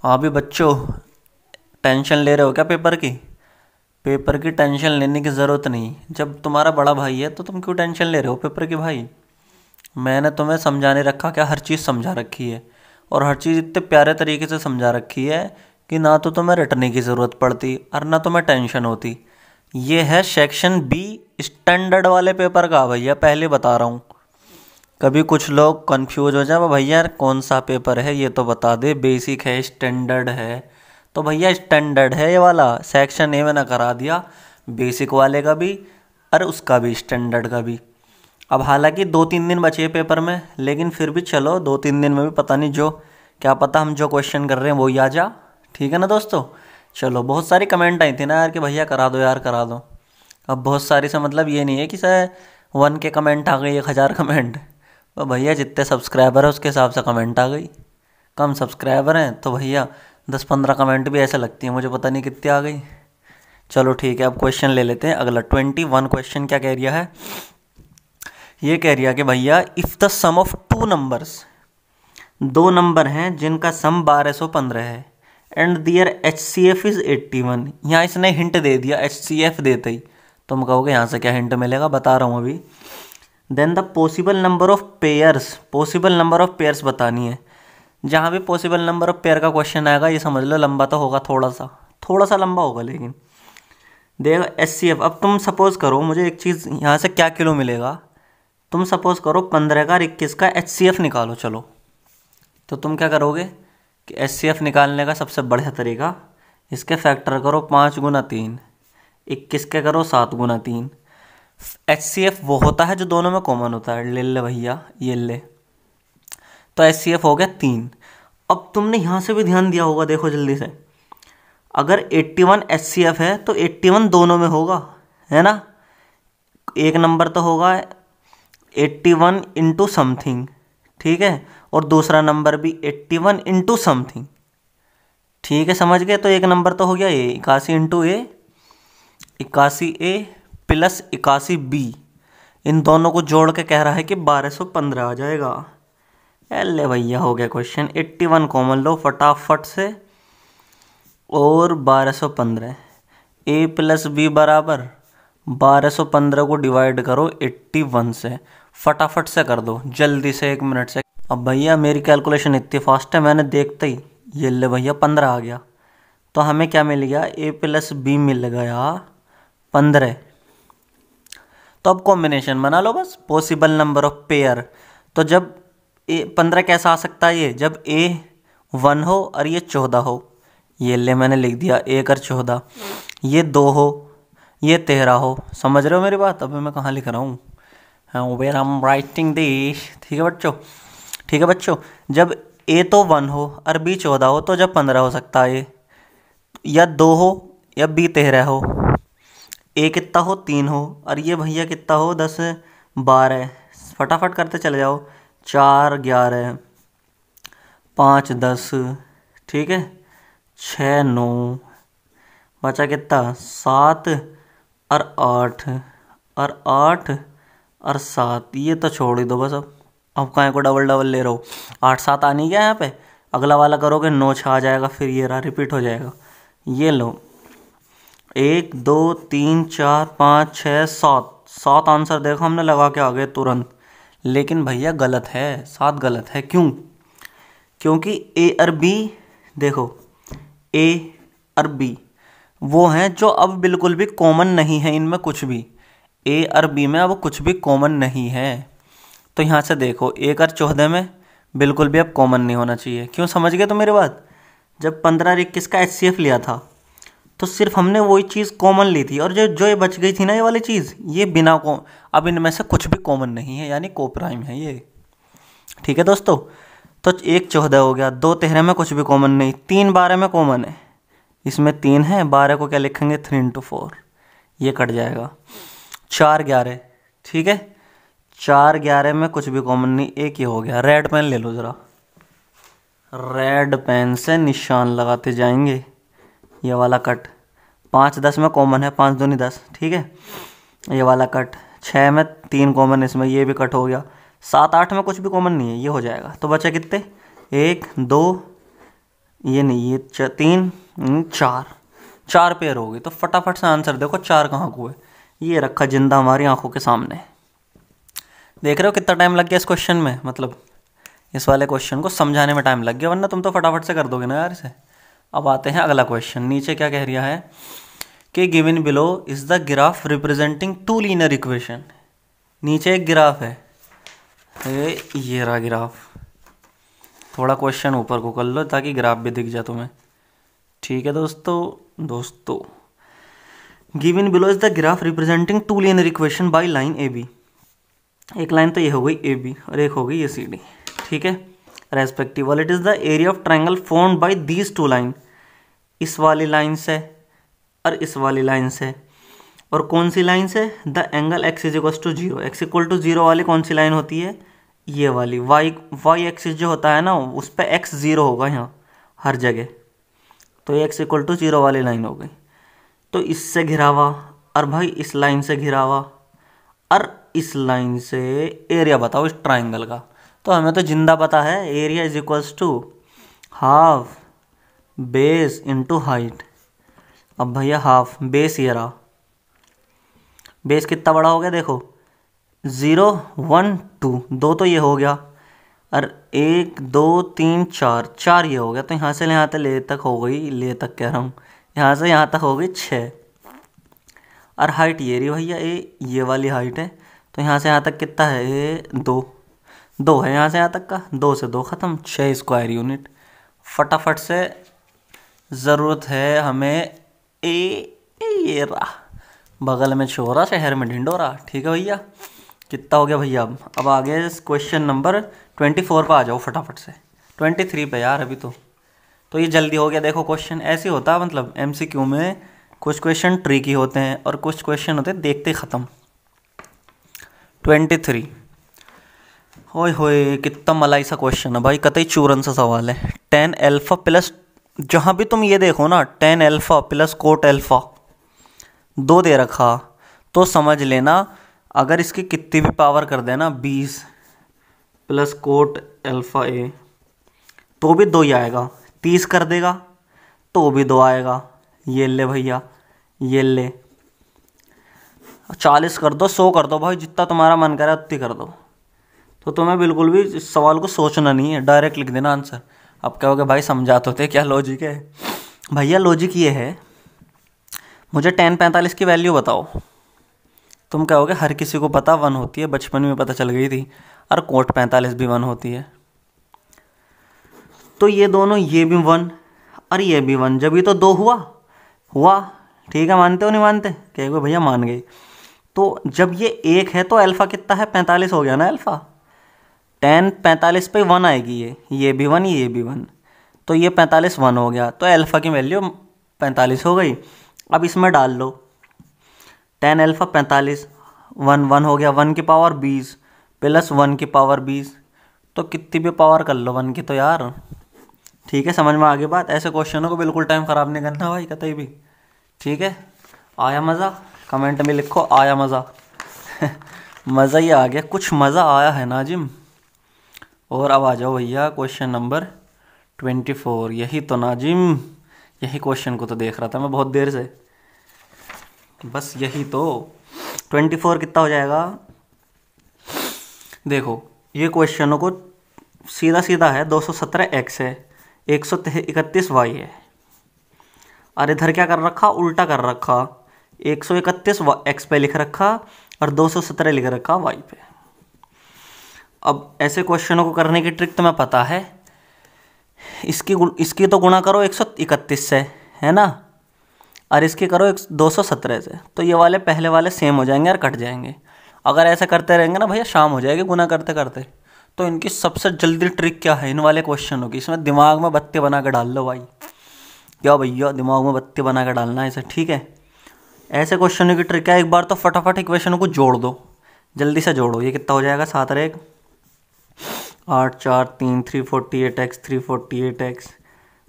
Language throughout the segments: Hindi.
हाँ भी बच्चों, टेंशन ले रहे हो क्या पेपर की? पेपर की टेंशन लेने की ज़रूरत नहीं। जब तुम्हारा बड़ा भाई है तो तुम क्यों टेंशन ले रहे हो पेपर की भाई? मैंने तुम्हें समझाने रखा क्या, हर चीज़ समझा रखी है। और हर चीज़ इतने प्यारे तरीके से समझा रखी है कि ना तो तुम्हें रटने की ज़रूरत पड़ती और ना तुम्हें टेंशन होती। ये है सेक्शन बी स्टैंडर्ड वाले पेपर का भैया, पहले बता रहा हूँ। कभी कुछ लोग कंफ्यूज हो जाए, भैया यार कौन सा पेपर है ये तो बता दे, बेसिक है स्टैंडर्ड है। तो भैया स्टैंडर्ड है ये वाला, सेक्शन ए मैंने करा दिया, बेसिक वाले का भी और उसका भी, स्टैंडर्ड का भी। अब हालांकि 2-3 दिन बचे हैं पेपर में, लेकिन फिर भी चलो 2-3 दिन में भी पता नहीं, जो क्या पता हम जो क्वेश्चन कर रहे हैं वही आ जा। ठीक है ना दोस्तों? चलो, बहुत सारी कमेंट आई थी ना यार कि भैया करा दो यार करा दो। अब बहुत सारी से मतलब ये नहीं है कि सर 1 के कमेंट आ गई 1000 कमेंट। तो भैया जितने सब्सक्राइबर है उसके हिसाब से कमेंट आ गई। कम सब्सक्राइबर हैं तो भैया 10-15 कमेंट भी ऐसे लगती है, मुझे पता नहीं कितनी आ गई। चलो ठीक है, अब क्वेश्चन ले लेते हैं अगला 21 क्वेश्चन। क्या कह रिया है? ये कह रिया कि भैया if the sum of two numbers, दो नंबर हैं जिनका सम 1215 है, and their H C F is 81। यहाँ इसने हिंट दे दिया, एच सी एफ देते ही तुम कहोगे यहाँ से क्या हिंट मिलेगा, बता रहा हूँ अभी। Then the possible number of pairs, possible number of pairs बतानी है। जहाँ भी पॉसिबल नंबर ऑफ पेयर का क्वेश्चन आएगा ये समझ लो लंबा तो होगा, थोड़ा सा लंबा होगा, लेकिन देखो एच सी एफ। अब तुम सपोज करो, मुझे एक चीज़ यहाँ से क्या किलो मिलेगा, तुम सपोज करो 15 का 21 का एच सी एफ निकालो। चलो, तो तुम क्या करोगे कि एच सी एफ निकालने का सबसे बढ़िया तरीका, इसके फैक्टर करो 5 × 3, 21 के करो 7 × 3। एच सी एफ वो होता है जो दोनों में कॉमन होता है। ले ले भैया, ये ले, तो एच सी एफ हो गया 3। अब तुमने यहाँ से भी ध्यान दिया होगा, देखो जल्दी से, अगर 81 एच सी एफ है तो 81 दोनों में होगा, है ना? एक नंबर तो होगा 81 इंटू समथिंग, ठीक है, और दूसरा नंबर भी 81 इंटू समथिंग। ठीक है, समझ गए? तो एक नंबर तो हो गया ए, 81 इंटू ए, 81 ए प्लस 81 बी। इन दोनों को जोड़ के कह रहा है कि 1215 आ जाएगा। अरे भैया हो गया क्वेश्चन। 81 कॉमन लो फटाफट से, और 1215, ए प्लस बी बराबर 1215 को डिवाइड करो 81 से, फटाफट से कर दो जल्दी से, 1 मिनट से। अब भैया मेरी कैलकुलेशन इतनी फास्ट है, मैंने देखते ही ये ले भैया 15 आ गया। तो हमें क्या मिल गया? ए प्लस बी मिल गया 15। तो अब कॉम्बिनेशन बना लो बस, पॉसिबल नंबर ऑफ पेयर। तो जब ए 15 कैसा आ सकता है? ये जब ए 1 हो और ये 14 हो, ये ले मैंने लिख दिया 1 और 14, ये 2 हो, ये 13 हो। समझ रहे हो मेरी बात? अभी मैं कहाँ लिख रहा हूँ, हाँ where I am writing this. ठीक है बच्चों, ठीक है बच्चों, जब ए तो 1 हो और बी 14 हो, तो जब 15 हो सकता है, या 2 हो या बी 13 हो, ए कितना हो 3 हो, और ये भैया कितना हो 10 12। फटाफट करते चले जाओ, 4 11, 5 10, ठीक है, 6 9, बचा कितना 7 और 8, और 8 और 7, ये तो छोड़ ही दो बस। अब कहाँ को डबल डबल ले रहे हो? 8 7 आ नहीं गया यहाँ पे, अगला वाला करोगे 9 6 आ जाएगा, फिर ये रहा रिपीट हो जाएगा। ये लो 1 2 3 4 5 6 7, 7 आंसर देखो हमने लगा के आ गए तुरंत। लेकिन भैया गलत है, 7 गलत है। क्यों? क्योंकि ए और बी, देखो ए और बी वो हैं जो अब बिल्कुल भी कॉमन नहीं है, इनमें कुछ भी, ए और बी में अब कुछ भी कॉमन नहीं है। तो यहाँ से देखो 1 और 14 में बिल्कुल भी अब कॉमन नहीं होना चाहिए। क्यों? समझ गए तो मेरी बात? जब 15 और 21 का एचसीएफ लिया था तो सिर्फ हमने वही चीज़ कॉमन ली थी, और जो जो ये बच गई थी ना ये वाली चीज़, ये बिना अब इनमें से कुछ भी कॉमन नहीं है, यानी कोप्राइम है ये। ठीक है दोस्तों? तो 1 14 हो गया, 2 13 में कुछ भी कॉमन नहीं, 3 12 में कॉमन है, इसमें 3 है, 12 को क्या लिखेंगे 3 इंटू 4, ये कट जाएगा। 4 11, ठीक है, 4 11 में कुछ भी कॉमन नहीं, एक ही हो गया। रेड पेन ले लो ज़रा, रेड पेन से निशान लगाते जाएंगे, ये वाला कट। 5 10 में कॉमन है, 5 दूनी 10, ठीक है, ये वाला कट। 6 में 3 कॉमन, इसमें ये भी कट हो गया। 7 8 में कुछ भी कॉमन नहीं है, ये हो जाएगा। तो बचे कितने? 1 2 ये नहीं, ये 3 4 4 पेयर हो गई। तो फटाफट से आंसर देखो 4 कहाँ को है। ये रखा जिंदा हमारी आंखों के सामने। देख रहे हो कितना टाइम लग गया इस क्वेश्चन में, मतलब इस वाले क्वेश्चन को समझाने में टाइम लग गया, वरना तुम तो फटाफट से कर दोगे ना यार इसे। अब आते हैं अगला क्वेश्चन। नीचे क्या कह रहा है कि given below is the graph representing two linear equation. नीचे एक ग्राफ है, ये रहा ग्राफ। थोड़ा क्वेश्चन ऊपर को कर लो ताकि ग्राफ भी दिख जाए तुम्हें। ठीक है दोस्तों given below is the graph representing two linear equation by line A B. एक लाइन तो ये हो गई ए बी और एक हो गई ये सी डी। ठीक है, respective it is the area of triangle formed by these two line. इस वाली लाइन से और इस वाली लाइन से। और कौन सी लाइन से? The angle X is equal to zero. X equal to zero वाली कौन सी लाइन होती है? ये वाली। वाई एक्सिस जो होता है ना उस पर एक्स जीरो होगा यहाँ हर जगह, तो ये एक्स इक्वल टू जीरो वाली लाइन हो गई। तो इससे घिरा हुआ और भाई इस लाइन से घिरा हुआ और इस लाइन से एरिया बताओ इस ट्राइंगल का। तो हमें तो जिंदा पता है area is equals to half base into height. अब भैया हाफ बेस ये रहा, बेस कितना बड़ा हो गया देखो 0 1 2, 2 तो ये हो गया और 1 2 3 4, 4 ये हो गया। तो यहाँ से यहाँ तक ले तक हो गई, ले तक कह रहा हूँ, यहाँ से यहाँ तक हो गई 6। और हाइट ये रही भैया ये वाली हाइट है। तो यहाँ से यहाँ तक कितना है? ये 2 है यहाँ से यहाँ तक का, 2 से 2 ख़त्म, 6 स्क्वायर यूनिट। फटाफट से ज़रूरत है हमें ये रहा बगल में छोरा शहर में ढिंडोरा। ठीक है भैया, कितना हो गया भैया? अब आगे क्वेश्चन नंबर 24 पर आ जाओ फटाफट से। 23 पे यार अभी तो ये जल्दी हो गया। देखो क्वेश्चन ऐसे होता है, मतलब एमसीक्यू में कुछ क्वेश्चन ट्रिकी होते हैं और कुछ क्वेश्चन होते हैं देखते ख़त्म। 23 होए होए कितना मलाई सा क्वेश्चन है भाई, कतई चूरन सा सवाल है। tan अल्फा प्लस, जहाँ भी तुम ये देखो ना tan alpha plus coat alpha 2 दे रखा, तो समझ लेना अगर इसकी कितनी भी पावर कर देना 20 प्लस कोट अल्फा ए तो भी 2 ही आएगा। 30 कर देगा तो भी 2 आएगा। ये ले भैया, ये ले 40 कर दो, 100 कर दो भाई, जितना तुम्हारा मन करे उतनी कर दो। तो तुम्हें बिल्कुल भी इस सवाल को सोचना नहीं है, डायरेक्ट लिख देना आंसर। अब कहोगे भाई समझा तो थे, क्या लॉजिक है? भैया लॉजिक ये है, मुझे tan 45 की वैल्यू बताओ। तुम कहोगे हर किसी को पता 1 होती है, बचपन में पता चल गई थी। और कोट 45 भी 1 होती है। तो ये दोनों, ये भी 1 और ये भी 1, जब ये तो 2 हुआ। ठीक है, मानते हो नहीं मानते? कहोगे भैया मान गए। तो जब ये 1 है तो अल्फ़ा कितना है? 45 हो गया ना अल्फ़ा। tan 45 पे 1 आएगी, ये भी 1 ये भी 1, तो ये 45 1 हो गया। तो अल्फ़ा की वैल्यू 45 हो गई। अब इसमें डाल लो tan अल्फ़ा 45, 1 हो गया, 1 की पावर 20 प्लस 1 की पावर 20, तो कितनी भी पावर कर लो 1 की तो यार। ठीक है, समझ में आ गई बात? ऐसे क्वेश्चनों को बिल्कुल टाइम ख़राब नहीं करना भाई कतई भी। ठीक है, आया मज़ा? कमेंट में लिखो आया मज़ा। मज़ा ही आ गया, कुछ मज़ा आया है नाजिम। और अब आ जाओ भैया क्वेश्चन नंबर 24। यही तो नाजिम, यही क्वेश्चन को तो देख रहा था मैं बहुत देर से, बस यही तो। 24 कितना हो जाएगा? देखो ये क्वेश्चनों को सीधा सीधा है। 217 x है, 131 y है, और इधर क्या कर रखा? उल्टा कर रखा, 131 x पे लिख रखा और 217 लिख रखा y पे। अब ऐसे क्वेश्चनों को करने की ट्रिक तुम्हें पता है। इसकी तो गुणा करो 131 से, है ना, और इसकी करो 217 से, तो ये वाले पहले वाले सेम हो जाएंगे और कट जाएंगे। अगर ऐसा करते रहेंगे ना भैया शाम हो जाएगी गुना करते करते। तो इनकी सबसे जल्दी ट्रिक क्या है इन वाले क्वेश्चनों की? इसमें दिमाग में बत्ती बना के डाल लो भाई। क्या भैया दिमाग में बत्ती बना के डालना है इसे। ठीक है, ऐसे क्वेश्चनों की ट्रिक है, एक बार तो फटाफट इक्वेशनों को जोड़ दो, जल्दी से जोड़ो। ये कितना हो जाएगा? 7 और 1 8 4 3 348x 348x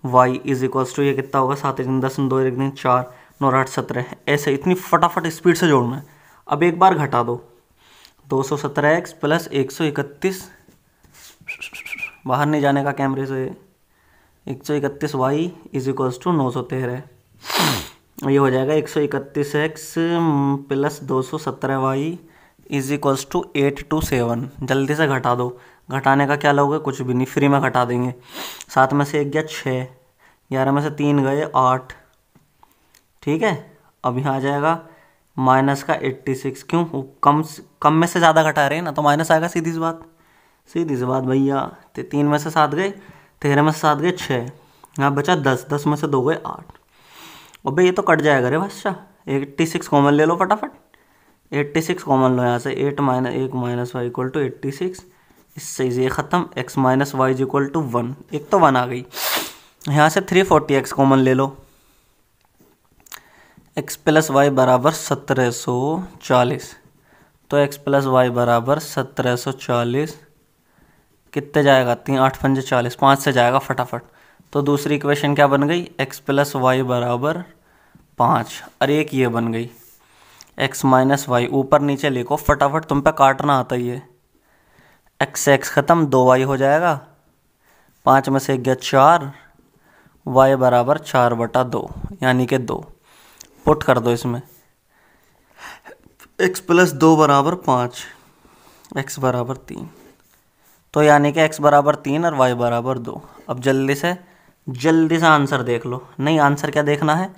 y is equals to, ये कितना होगा? 7 1 10 2 1 3 4 9 8 17। ऐसे इतनी फटाफट स्पीड से जोड़ना है। अब एक बार घटा दो, 217x प्लस 131, बाहर नहीं जाने का कैमरे से, 131y इज इक्वल्स टू 913। ये हो जाएगा 131x plus 217y is equals to 827। जल्दी से घटा दो। घटाने का क्या लोगे? कुछ भी नहीं, फ्री में घटा देंगे। 7 में से 1 गया 6, 11 में से 3 गए 8। ठीक है, अब यहाँ आ जाएगा माइनस का 86। क्यों? कम में से ज़्यादा घटा रहे हैं ना, तो माइनस आएगा। सीधी सी बात, सीधी सी बात भैया। 3 में से 7 गए, 13 में से 7 गए 6, यहाँ बचा 10, 10 में से 2 गए 8। और भाई ये तो कट जाएगा रे बादशाह। 86 कॉमन ले लो फटाफट। 86 कॉमन लो यहाँ से। 1 माइनस वाई इक्वल टू 86। इससे ये ख़त्म। x minus Y is equal to 1। एक तो 1 आ गई। यहाँ से 340x कॉमन ले लो। x प्लस वाई बराबर 1740। तो x प्लस वाई बराबर 1740 कितने जाएगा? 3 8 5 40, 5 से जाएगा फटाफट। तो दूसरी इक्वेशन क्या बन गई? x प्लस वाई बराबर 5। और एक ये बन गई x माइनस वाई। ऊपर नीचे लिखो फटाफट, तुम पे काटना आता ही है। x से x ख़त्म, 2y हो जाएगा। 5 में से 1 गया 4, y बराबर 4/2 यानी कि 2। पुट कर दो इसमें। x प्लस 2 बराबर 5, x बराबर 3। तो यानी कि x बराबर 3 और y बराबर 2। अब जल्दी से आंसर देख लो। नहीं, आंसर क्या देखना है?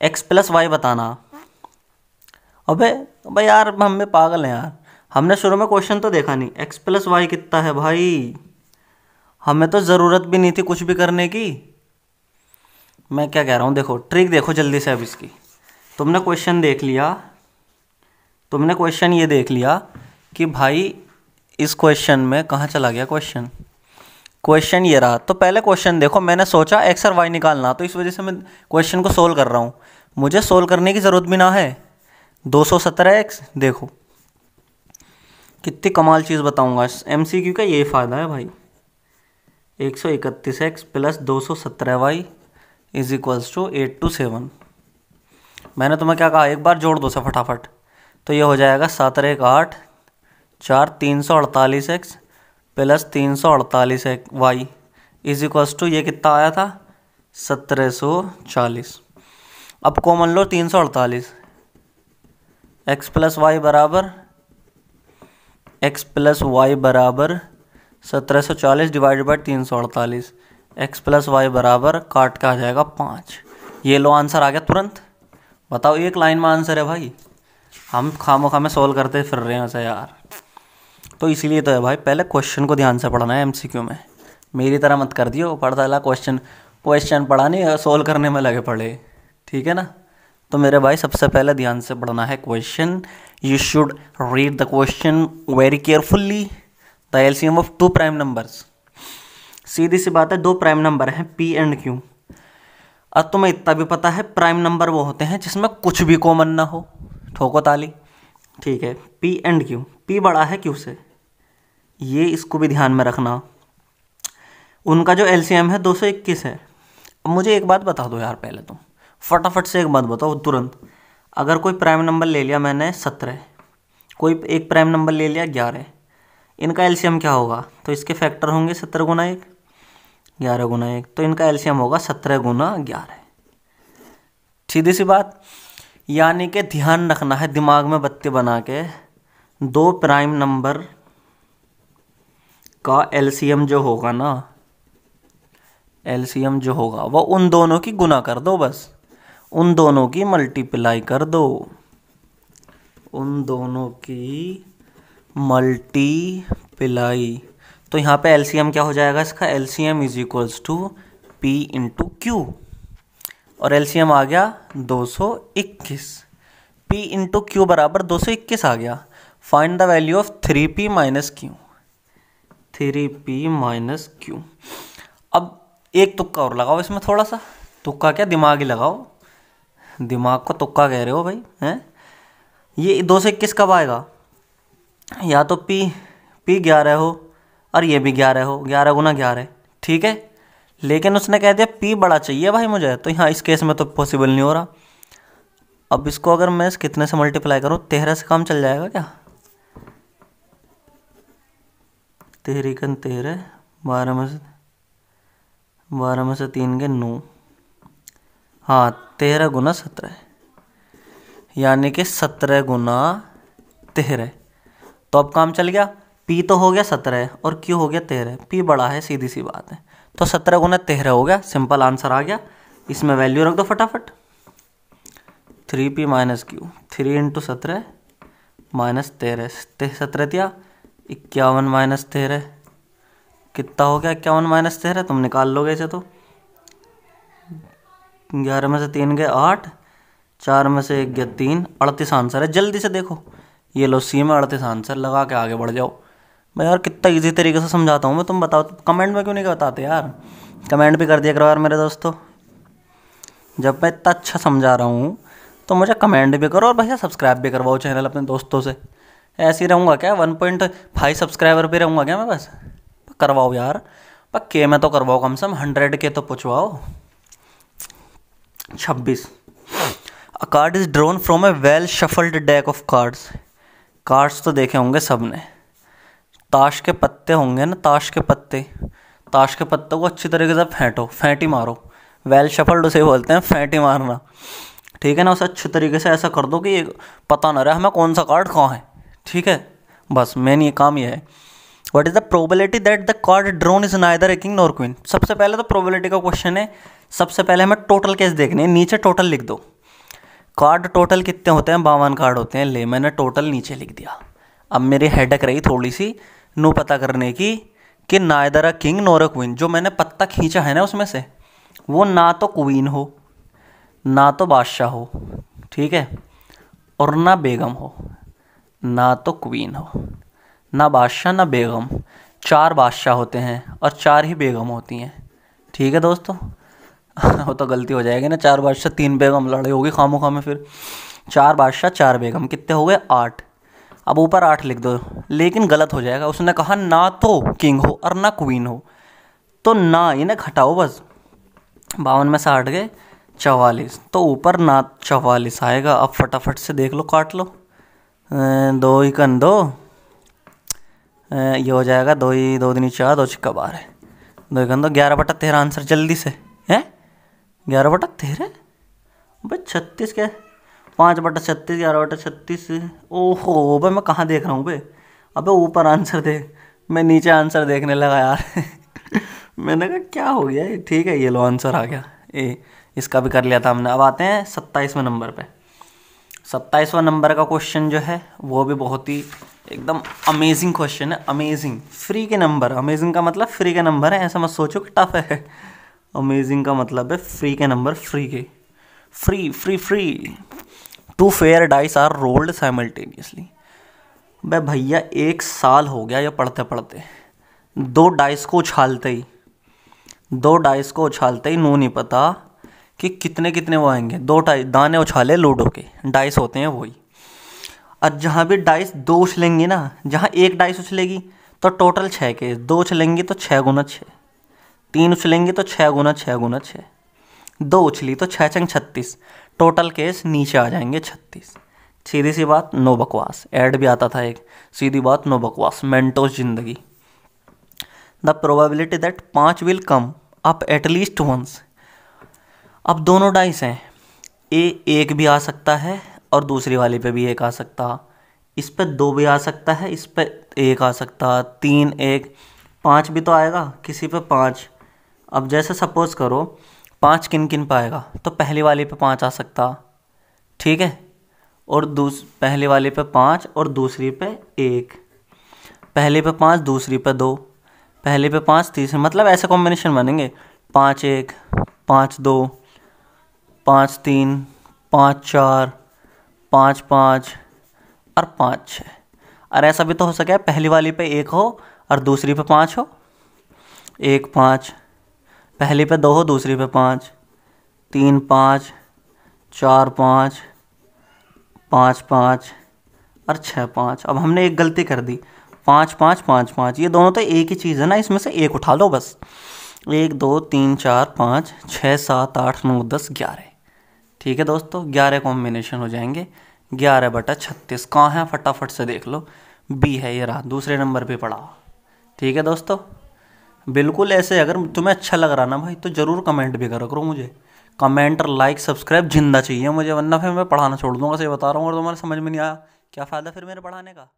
x प्लस वाई बताना। अबे यार, हम में पागल हैं यार। हमने शुरू में क्वेश्चन तो देखा नहीं। x प्लस वाई कितना है भाई? हमें तो ज़रूरत भी नहीं थी कुछ भी करने की। मैं क्या कह रहा हूँ, देखो ट्रिक देखो जल्दी से। अब इसकी तुमने क्वेश्चन देख लिया, तुमने क्वेश्चन ये देख लिया कि भाई इस क्वेश्चन में कहाँ चला गया क्वेश्चन? क्वेश्चन ये रहा। तो पहले क्वेश्चन देखो। मैंने सोचा x और y निकालना, तो इस वजह से मैं क्वेश्चन को सोल्व कर रहा हूँ। मुझे सोल्व करने की ज़रूरत भी ना है। 217x देखो कितनी कमाल चीज़ बताऊँगा। MCQ का यही फ़ायदा है भाई। 131x plus 217y is equals to 827। मैंने तुम्हें क्या कहा? एक बार जोड़ दो से फटाफट। तो ये हो जाएगा 7 1 8 4 348x plus 348y is equals to, ये कितना आया था? 1740। अब कॉमन लो 348। x प्लस वाई बराबर 1740 divided by 348। x plus Y बराबर काट के आ जाएगा 5। ये लो आंसर आ गया तुरंत। बताओ, एक लाइन में आंसर है भाई। हम खामोखा में सोल्व करते फिर रहे हैं ऐसे यार। तो इसीलिए तो है भाई, पहले क्वेश्चन को ध्यान से पढ़ना है MCQ में। मेरी तरह मत कर दियो, पढ़ता ला क्वेश्चन पढ़ा नहीं, सोल्व करने में लगे पड़े। ठीक है ना? तो मेरे भाई सबसे पहले ध्यान से पढ़ना है question. You should read the question very carefully. The LCM of 2 prime numbers. सीधी सी बात है, 2 प्राइम नंबर हैं P एंड Q। अब तुम्हें इतना भी पता है प्राइम नंबर वो होते हैं जिसमें कुछ भी कॉमन ना हो। ठोको ताली। ठीक है, P एंड Q। P बड़ा है Q से, ये इसको भी ध्यान में रखना। उनका जो एलसीएम है 221 है। अब मुझे एक बात बता दो यार, पहले तुम फटाफट से एक बात बताओ तुरंत। अगर कोई प्राइम नंबर ले लिया मैंने 17, कोई एक प्राइम नंबर ले लिया 11, इनका एलसीएम क्या होगा? तो इसके फैक्टर होंगे 17 गुना 1, 11 गुना 1। तो इनका एलसीएम होगा 17 गुना 11। सीधी सी बात। यानी कि ध्यान रखना है दिमाग में बत्ती बना के, 2 प्राइम नंबर का एलसीएम जो होगा ना, एलसीएम जो होगा वो उन दोनों की गुना कर दो। बस उन दोनों की मल्टीप्लाई कर दो, उन दोनों की मल्टीप्लाई। तो यहाँ पे एलसीएम क्या हो जाएगा इसका? LCM is equals to P into Q। और एलसीएम आ गया 221। P इंटू Q बराबर 221 आ गया। Find the value of 3P minus Q। 3P minus Q। अब एक तुक्का और लगाओ इसमें, थोड़ा सा तुक्का क्या, दिमाग ही लगाओ। दिमाग को तुक्का कह रहे हो भाई हैं? ये 221 कब आएगा? या तो P 11 हो और ये भी 11 हो, 11 गुना 11। ठीक है, लेकिन उसने कह दिया P बड़ा चाहिए भाई मुझे, तो यहाँ इस केस में तो पॉसिबल नहीं हो रहा। अब इसको अगर मैं कितने से मल्टीप्लाई करूँ? 13 से काम चल जाएगा क्या? 13 कन 13, 12 में से 12 में से 3 गए 9। हाँ 13 गुना 17, यानी कि 17 गुना 13। तो अब काम चल गया। पी तो हो गया 17 और क्यू हो गया 13। पी बड़ा है, सीधी सी बात है। तो 17 गुना 13 हो गया, सिंपल आंसर आ गया। इसमें वैल्यू रख दो फटाफट। 3p minus Q, 3 into 17 minus 13, 17 दिया 51 माइनस 13 कितना हो गया? 51 माइनस 13 तुम निकाल लोगे इसे तो। 11 में से 3 गए 8, 4 में से 1 गया 3, 38 आंसर है। जल्दी से देखो, ये लो सी में 38 आंसर लगा के आगे बढ़ जाओ। मैं यार कितना इजी तरीके से समझाता हूँ मैं, तुम बताओ कमेंट में क्यों नहीं बताते यार? कमेंट भी कर दिया करो यार मेरे दोस्तों। जब मैं इतना अच्छा समझा रहा हूँ तो मुझे कमेंट भी करो और भैया सब्सक्राइब भी करवाओ चैनल अपने दोस्तों से। ऐसे ही रहूँगा क्या? 1.5 सब्सक्राइबर पे रहूँगा क्या मैं बस? करवाओ यार, पक्के में तो करवाओ, कम से कम 100 के तो पूछवाओ। 26, अ card is drawn from A well shuffled deck of cards. Cards तो देखे होंगे सबने, ताश के पत्ते होंगे ना, ताश के पत्ते। ताश के पत्तों को अच्छी तरीके से फेंटो, फेंटी मारो। वेल शफल्ड उसे बोलते हैं, फेंटी मारना, ठीक है ना? उसे अच्छे तरीके से ऐसा कर दो कि पता ना रहे हमें कौन सा कार्ड कहाँ है, ठीक है? बस मेन ये काम ये है। What is the probability that the card drawn is neither a king nor queen? सबसे पहले तो प्रोबेबिलिटी का क्वेश्चन है। सबसे पहले हमें टोटल केस देखने हैं, नीचे टोटल लिख दो। कार्ड टोटल कितने होते हैं? 52 कार्ड होते हैं। ले, मैंने टोटल नीचे लिख दिया। अब मेरी हेडक रही थोड़ी सी नो पता करने की कि neither a king nor a queen. जो मैंने पत्ता खींचा है ना उसमें से, वो ना तो क्वीन हो, ना तो बादशाह हो, ठीक है, और ना बेगम हो। ना तो क्वीन हो, ना बादशाह, ना बेगम। 4 बादशाह होते हैं और 4 ही बेगम होती हैं, ठीक है दोस्तों? वो तो गलती हो जाएगी ना, 4 बादशाह 3 बेगम, लड़ाई होगी खामो खामे फिर। 4 बादशाह 4 बेगम, कितने हो गए? 8। अब ऊपर 8 लिख दो, लेकिन गलत हो जाएगा। उसने कहा ना तो किंग हो और ना क्वीन हो, तो ना इन्हें घटाओ बस। 52 में से 8 गए 44, तो ऊपर ना 44 आएगा। अब फटाफट से देख लो, काट लो। 2 ही कन 2, ये हो जाएगा 2 ही 2 दूनी 4, 2 छक्का 12, 2 ही कन 2, 11/13 आंसर जल्दी से है। 11/13 भाई 36 क्या? 5/36, 11/36। ओहो भाई मैं कहाँ देख रहा हूँ भाई? अबे ऊपर आंसर देख, मैं नीचे आंसर देखने लगा यार। मैंने कहा क्या हो गया ये? ठीक है, ये लो आंसर आ गया। इसका भी कर लिया था हमने। अब आते हैं 27वें नंबर पे। 27वां नंबर का क्वेश्चन जो है वो भी बहुत ही एकदम अमेजिंग क्वेश्चन है। अमेजिंग, फ्री के नंबर। अमेजिंग का मतलब फ्री के नंबर है, ऐसा मत सोचो कि टफ है। अमेजिंग का मतलब है फ्री के नंबर, फ्री के, free free free. 2 fair dice are rolled simultaneously. बे भैया 1 साल हो गया ये पढ़ते पढ़ते। 2 डाइस को उछालते ही, 2 डाइस को उछालते ही नू नहीं पता कि कितने कितने वो आएंगे। 2 दाने उछाले लूडो के, डाइस होते हैं वही। और जहाँ भी डाइस 2 उछलेंगी ना, जहाँ 1 डाइस उछलेगी तो टोटल 6 के, 2 उछलेंगी तो 6 गुना 6, 3 उछलेंगी तो 6 गुना 6 गुना 6, 2 उछली तो 6 छंग 36, टोटल केस नीचे आ जाएंगे 36। सीधी सी बात, नो बकवास। ऐड भी आता था एक, सीधी बात नो बकवास, मेंटोस जिंदगी। The probability that 5 will come up at least once. अब दोनों डाइस हैं, एक भी आ सकता है और दूसरी वाली पे भी 1 आ सकता। इस पे 2 भी आ सकता है, इस पे 1 आ सकता, 3 1 5 भी तो आएगा किसी पे 5। अब जैसे सपोज करो 5 किन किन पाएगा, तो पहली वाली पे 5 आ सकता, ठीक है, और पहली वाली पे 5 और दूसरी पे 1, पहली पे 5 दूसरी पे 2, पहली पे 5 तीसरी, मतलब ऐसे कॉम्बिनेशन बनेंगे 5 1 5 2 5 3 5 4 5 5 और 5 6। और ऐसा भी तो हो सके पहली वाली पे 1 हो और दूसरी पे 5 हो, 1 5, पहली पे 2 हो दूसरी पे 5, 3 5 4 5 5 5 और 6 5। अब हमने एक गलती कर दी, 5 5 5 5, ये दोनों तो एक ही चीज़ है ना, इसमें से 1 उठा लो बस। 1 2 3 4 5 6 7 8 9 10 11, ठीक है दोस्तों, 11 कॉम्बिनेशन हो जाएंगे। 11/36 कहाँ है फटाफट से देख लो, बी है, ये रहा, दूसरे नंबर पे पड़ा। ठीक है दोस्तों, बिल्कुल ऐसे, अगर तुम्हें अच्छा लग रहा ना भाई तो ज़रूर कमेंट भी करो करो मुझे। कमेंट और लाइक सब्सक्राइब जिंदा चाहिए मुझे, वरना फिर मैं पढ़ाना छोड़ दूंगा, सही बता रहा हूँ। और तुम्हारे समझ में नहीं आया क्या फ़ायदा फिर मेरे पढ़ाने का।